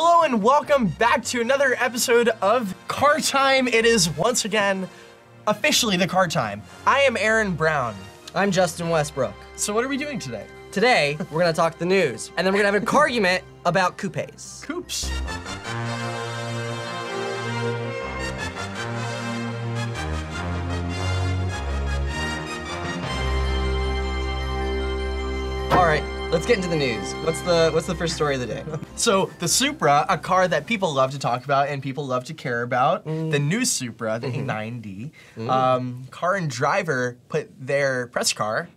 Hello and welcome back to another episode of Car Time. It is once again officially the car time. I am Aaron Brown. I'm Justin Westbrook. So what are we doing today? Today, we're gonna talk the news, and then we're gonna have a Cargument about coupes. Coupes. All right, let's get into the news. What's the first story of the day? So the Supra, a car that people love to talk about and people love to care about, the new Supra, the 9D, Car and Driver put their test car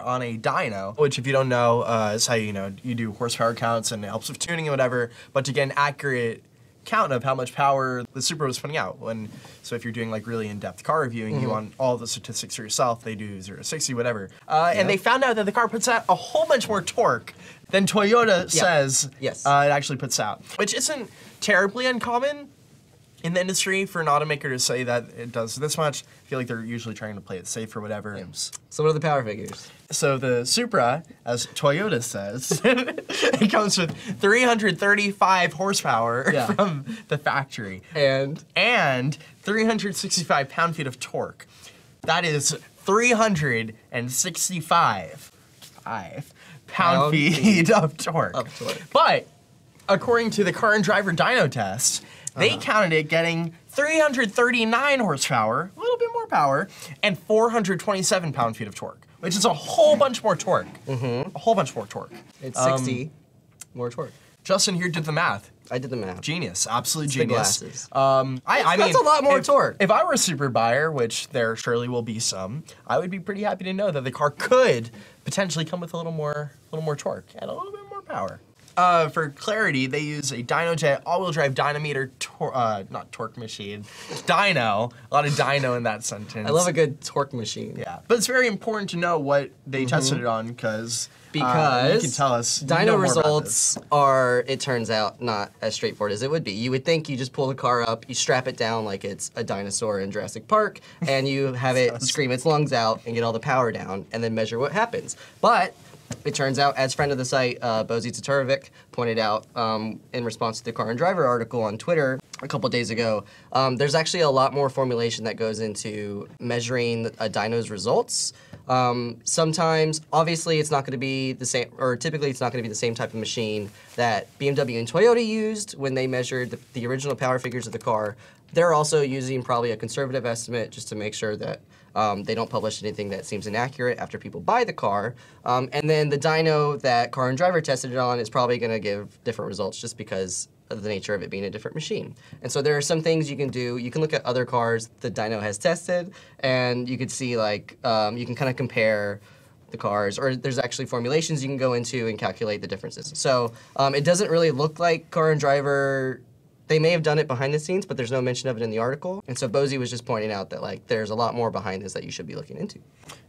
on a dyno, which if you don't know, is how you do horsepower counts and it helps with tuning and whatever, but to get an accurate count of how much power the Supra was putting out. So if you're doing like really in-depth car reviewing, you want all the statistics for yourself, they do 0 to 60, whatever. And they found out that the car puts out a whole bunch more torque than Toyota says it actually puts out, which isn't terribly uncommon in the industry for an automaker to say that it does this much. I feel like they're usually trying to play it safe or whatever. So what are the power figures? So the Supra, as Toyota says, it comes with 335 horsepower from the factory. And 365 pound-feet of torque. That is 365 pound-feet of torque. But according to the Car and Driver dyno test, they counted it getting 339 horsepower, a little bit more power, and 427 pound-feet of torque, which is a whole bunch more torque. A whole bunch more torque. It's 60 more torque. Justin here did the math. I did the math. Genius, absolute It's genius. the glasses. I mean, that's a lot more torque. If I were a Supra buyer, which there surely will be some, I would be pretty happy to know that the car could potentially come with a little more torque and a little bit more power. For clarity, they use a Dynojet all-wheel drive dynameter, not torque machine, dyno. A lot of dyno in that sentence. I love a good torque machine. Yeah, but it's very important to know what they tested it on because you can tell us. Dyno results are, it turns out, not as straightforward as it would be. You would think you just pull the car up, you strap it down like it's a dinosaur in Jurassic Park, and you have it scream its lungs out and get all the power down, and then measure what happens. But it turns out, as friend of the site, Bozy Tatarovic pointed out in response to the Car and Driver article on Twitter a couple days ago, there's actually a lot more formulation that goes into measuring a dyno's results. Sometimes, obviously, it's not going to be the same, or typically it's not going to be the same type of machine that BMW and Toyota used when they measured the original power figures of the car. They're also using probably a conservative estimate just to make sure that they don't publish anything that seems inaccurate after people buy the car. And then the dyno that Car and Driver tested it on is probably going to give different results just because of the nature of it being a different machine. And so there are some things you can do. You can look at other cars the dyno has tested, and you could see like, you can kind of compare the cars, or there's actually formulations you can go into and calculate the differences. So it doesn't really look like Car and Driver. They may have done it behind the scenes, but there's no mention of it in the article. And so Bozy was just pointing out that like there's a lot more behind this that you should be looking into.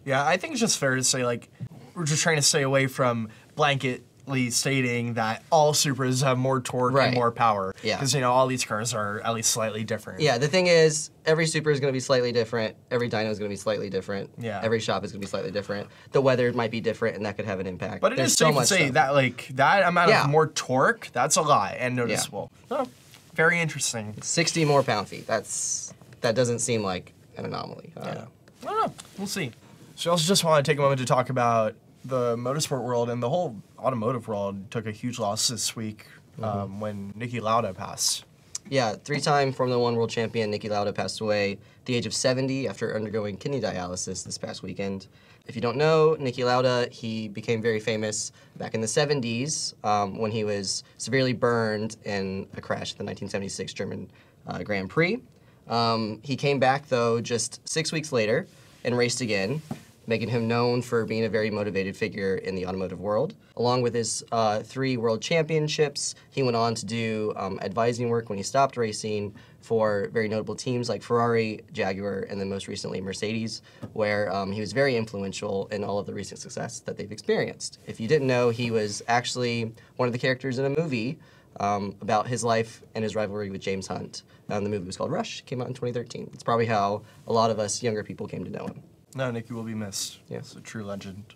Yeah, I think it's just fair to say like we're just trying to stay away from blanketly stating that all Supras have more torque and more power. Yeah. Because all these cars are at least slightly different. Yeah, the thing is, every Supra is going to be slightly different. Every dyno is going to be slightly different. Yeah. Every shop is going to be slightly different. The weather might be different, and that could have an impact. But it is safe to say that like that amount of more torque, that's a lot and noticeable. Oh. Very interesting. 60 more pound-feet. That doesn't seem like an anomaly. I don't know. We'll see. So I also just want to take a moment to talk about the motorsport world, and the whole automotive world took a huge loss this week when Niki Lauda passed. Yeah, 3-time Formula 1 world champion Niki Lauda passed away at the age of 70 after undergoing kidney dialysis this past weekend. If you don't know, Niki Lauda, he became very famous back in the 70s when he was severely burned in a crash at the 1976 German Grand Prix. He came back, though, just 6 weeks later and raced again, making him known for being a very motivated figure in the automotive world. Along with his 3 world championships, he went on to do advising work when he stopped racing for very notable teams like Ferrari, Jaguar, and then most recently Mercedes, where he was very influential in all of the recent success that they've experienced. If you didn't know, he was actually one of the characters in a movie about his life and his rivalry with James Hunt. The movie was called Rush, came out in 2013. It's probably how a lot of us younger people came to know him. No, Niki will be missed. Yeah. He's a true legend.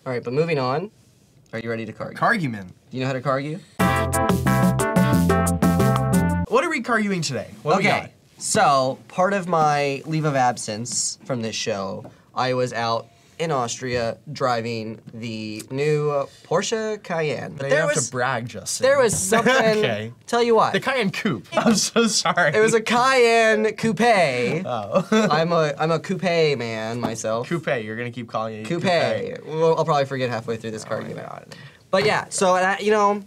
All right, but moving on. Are you ready to cargue? Cargument. Do you know how to cargue? carguing today? What do we got? So part of my leave of absence from this show, I was out in Austria driving the new Porsche Cayenne. But you have to brag, Justin. There was something. Okay. Tell you what. The Cayenne Coupe. I'm so sorry. It was a Cayenne coupe. Oh. I'm a coupe man myself. Coupe. You're gonna keep calling it Coupe. coupe. Well, I'll probably forget halfway through this card. God. But yeah, so you know,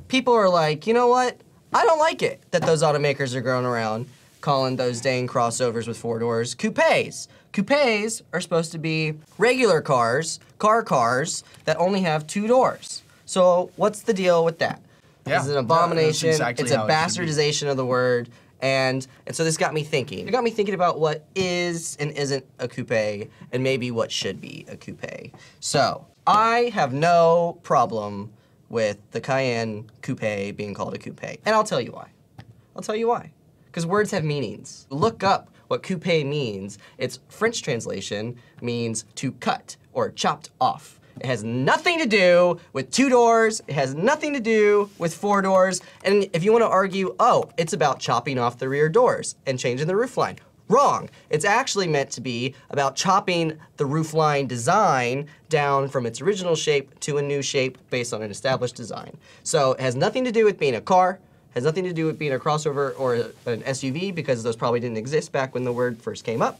people are like, you know what? I don't like it that those automakers are going around calling those dang crossovers with 4 doors coupes. Coupes are supposed to be regular cars that only have 2 doors. So what's the deal with that? Yeah, It's an abomination. exactly It's a how it should be. bastardization of the word. And so this got me thinking. It got me thinking about what is and isn't a coupe, and maybe what should be a coupe. So I have no problem with the Cayenne coupe being called a coupe, and I'll tell you why. Because words have meanings. Look up what coupe means. Its French translation means to cut or chopped off. It has nothing to do with 2 doors. It has nothing to do with 4 doors. And if you want to argue, oh, it's about chopping off the rear doors and changing the roofline. Wrong. It's actually meant to be about chopping the roofline design down from its original shape to a new shape based on an established design. So it has nothing to do with being a car. Has nothing to do with being a crossover or an SUV, because those probably didn't exist back when the word first came up.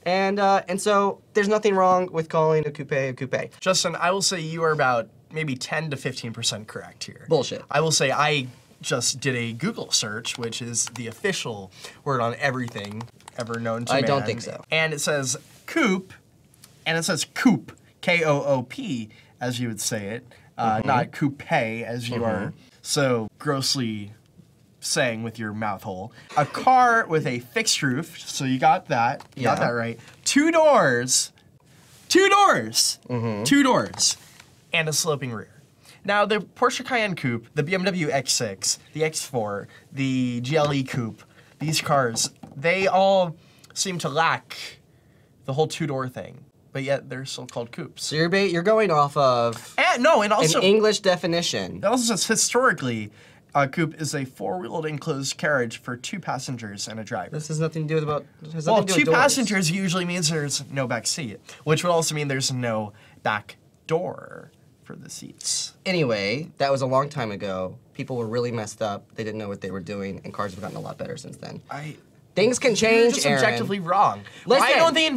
And so there's nothing wrong with calling a coupe. Justin, I will say you are about maybe 10 to 15% correct here. Bullshit. I will say I just did a Google search, which is the official word on everything ever known to man. I don't think so. And it says coupe, and it says coupe, K-O-O-P, as you would say it, not coupe, as you are so grossly saying with your mouth hole. A car with a fixed roof, so you got that. You got that right. 2 doors. 2 doors. 2 doors. And a sloping rear. Now, the Porsche Cayenne Coupe, the BMW X6, the X4, the GLE Coupe, these cars, they all seem to lack the whole 2-door thing. But yet they're still called coupes. So you're going off of and also an English definition. It also says historically, a coupe is a 4-wheeled enclosed carriage for 2 passengers and a driver. This has nothing to do with Well, 2 passengers usually means there's no back seat, which would also mean there's no back door for the seats. Anyway, that was a long time ago. People were really messed up. They didn't know what they were doing, and cars have gotten a lot better since then. Things can change, You're just Aaron. objectively wrong. Listen. Why don't they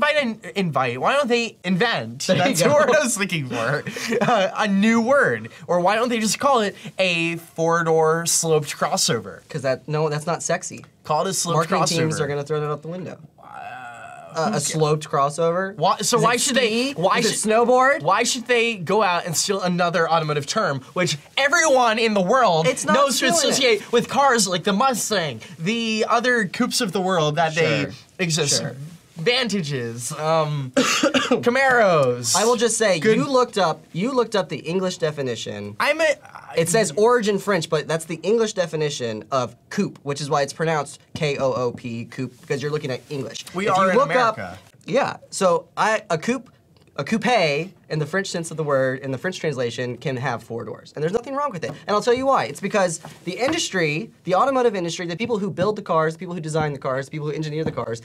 Why don't they invent? That's the word I was looking for. A new word. Or why don't they just call it a 4-door sloped crossover? Because that's not sexy. Call it a sloped crossover. Marketing teams are going to throw that out the window. A sloped crossover. Why should they? Why should snowboard? Why should they go out and steal another automotive term, which everyone in the world knows to associate with cars like the Mustang, the other coupes of the world that they exist. Sure. Vantages, Camaros. I will just say, you looked up the English definition. It says origin French, but that's the English definition of coupe, which is why it's pronounced K-O-O-P, coupe, because you're looking at English. We are in America. So a coupe in the French sense of the word, in the French translation, can have 4 doors. And there's nothing wrong with it. And I'll tell you why. It's because the industry, the automotive industry, the people who build the cars, the people who design the cars, the people who engineer the cars,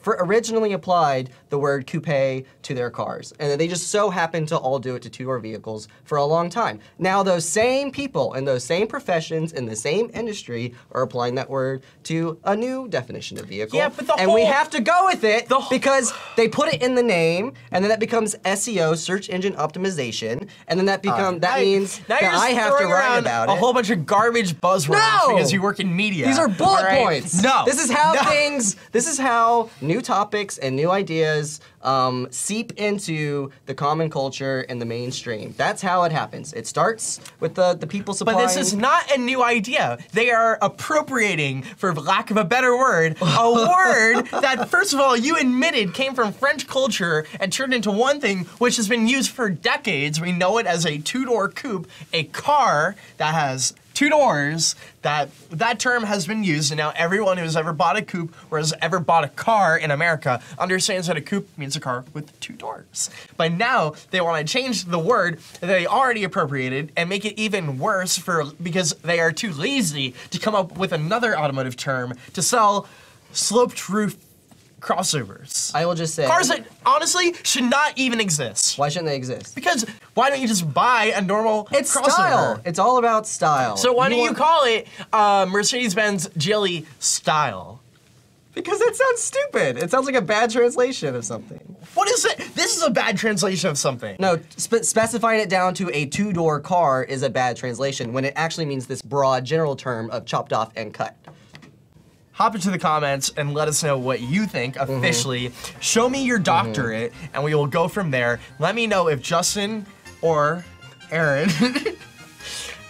originally applied the word coupe to their cars. And they just so happened to all do it to 2-door vehicles for a long time. Now those same people and those same professions in the same industry are applying that word to a new definition of vehicle. Yeah, but we have to go with it because they put it in the name, and then that becomes SEO, search engine optimization, and then that means that I have to write about it. A whole bunch of garbage buzzwords because you work in media. These are bullet points. No. This is how new topics and new ideas seep into the common culture and the mainstream. That's how it happens. It starts with the people supplying. But this is not a new idea. They are appropriating, for lack of a better word, a word that, first of all, you admitted came from French culture and turned into one thing which has been used for decades. We know it as a 2-door coupe, a car that has two doors, that term has been used, and now everyone who's ever bought a coupe or has ever bought a car in America understands that a coupe means a car with two doors. But now they want to change the word that they already appropriated and make it even worse because they are too lazy to come up with another automotive term to sell sloped roof crossovers. I will just say, cars that honestly should not even exist. why shouldn't they exist? Because why don't you just buy a normal It's crossover? style. It's all about style. So why don't you call it Mercedes-Benz Geely Style? Because that sounds stupid. It sounds like a bad translation of something. What is it? This is a bad translation of something. No, specifying it down to a two-door car is a bad translation when it actually means this broad general term of chopped off and cut. Hop into the comments and let us know what you think officially. Show me your doctorate and we will go from there. Let me know if Justin or Aaron,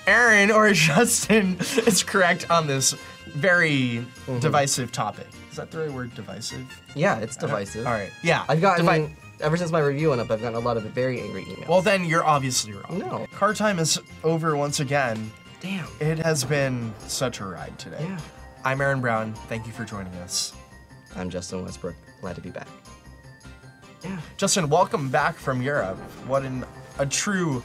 Aaron or Justin is correct on this very divisive topic. Is that the right word, divisive? Yeah, it's divisive. All right, yeah. I've gotten, ever since my review went up, I've gotten a lot of very angry emails. Well, then you're obviously wrong. No. Car time is over once again. Damn. It has been such a ride today. Yeah. I'm Aaron Brown. Thank you for joining us. I'm Justin Westbrook. Glad to be back. Yeah. Justin, welcome back from Europe. What a true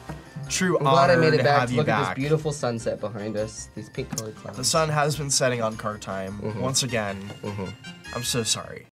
I'm honor glad I made it to back. have you Look at back. this beautiful sunset behind us. These pink-colored clouds. The sun has been setting on car time once again. I'm so sorry.